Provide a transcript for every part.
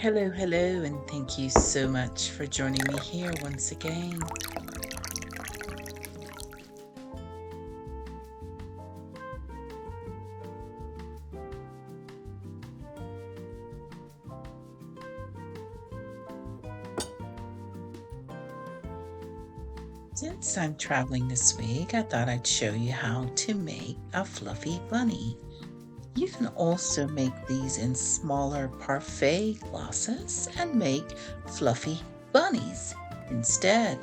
Hello, hello, and thank you so much for joining me here once again. Since I'm traveling this week, I thought I'd show you how to make a fluffy bunny. You can also make these in smaller parfait glasses and make fluffy bunnies instead.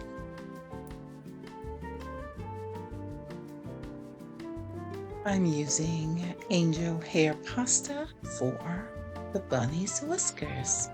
I'm using angel hair pasta for the bunny's whiskers.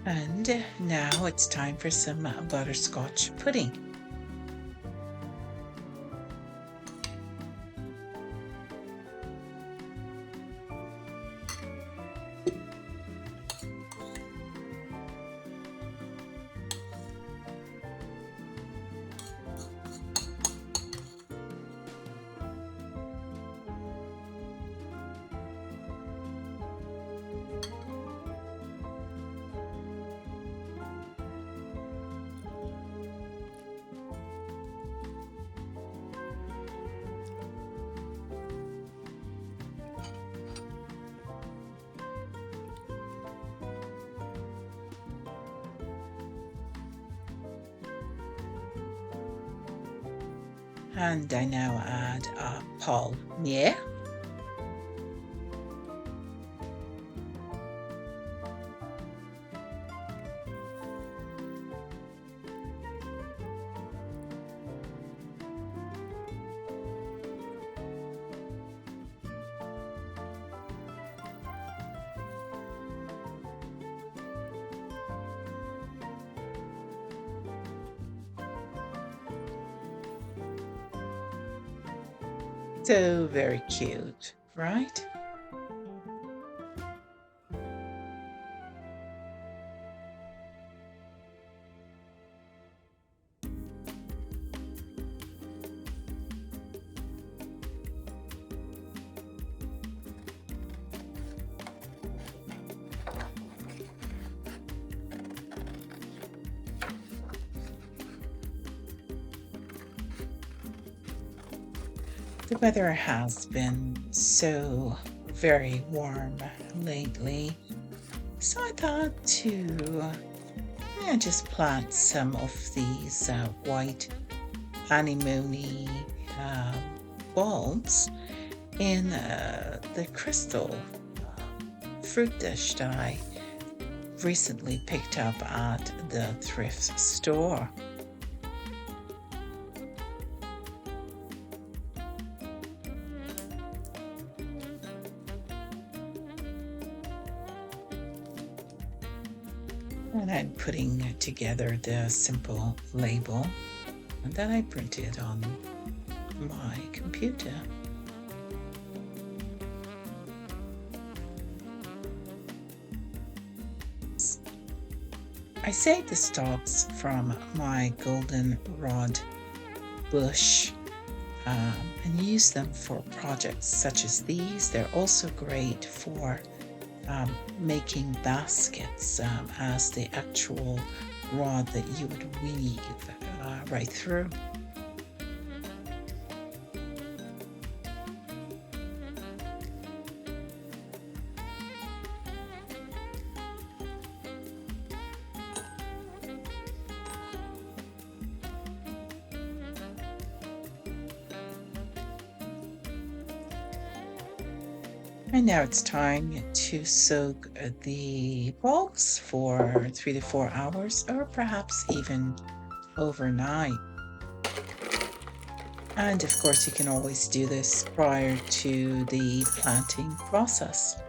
And now it's time for some butterscotch pudding. And I now add palmier. So very cute, right? The weather has been so very warm lately, so I thought to just plant some of these white anemone uh, bulbs in the crystal fruit dish that I recently picked up at the thrift store. And I'm putting together the simple label that I printed on my computer. I saved the stalks from my goldenrod bush and use them for projects such as these. They're also great for making baskets as the actual rod that you would weave right through. And now it's time to soak the bulbs for 3 to 4 hours, or perhaps even overnight. And of course, you can always do this prior to the planting process.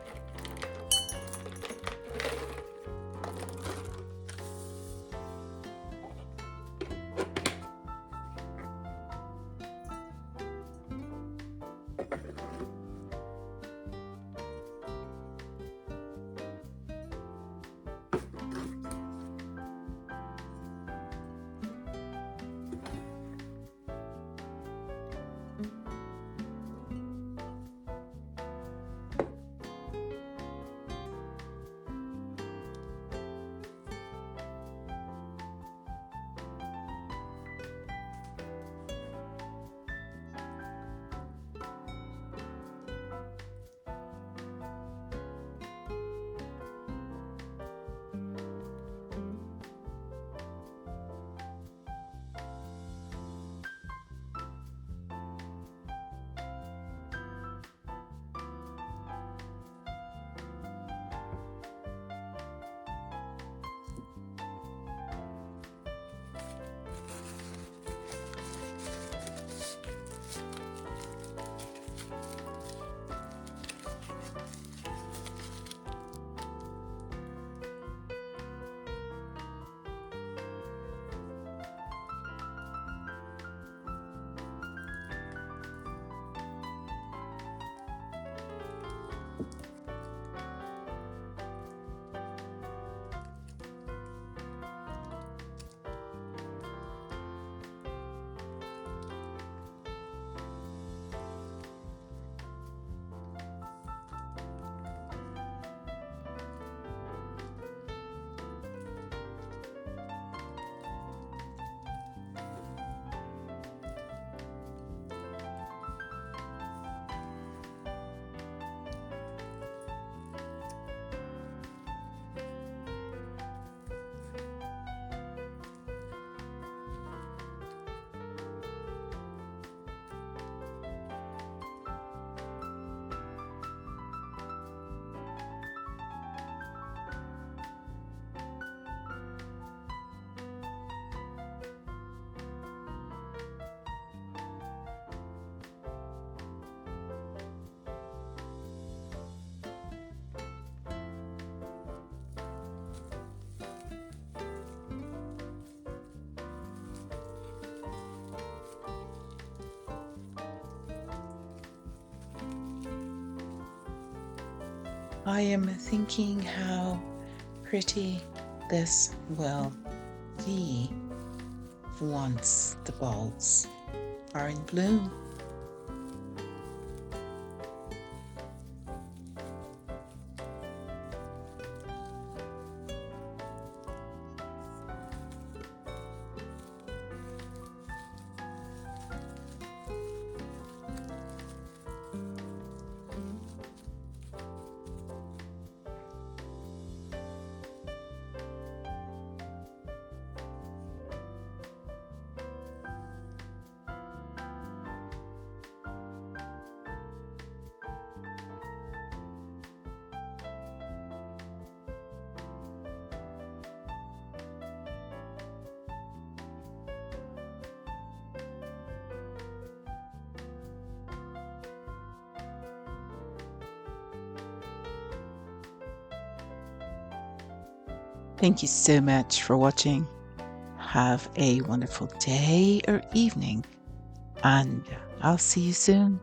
I am thinking how pretty this will be once the bulbs are in bloom. Thank you so much for watching. Have a wonderful day or evening, and I'll see you soon.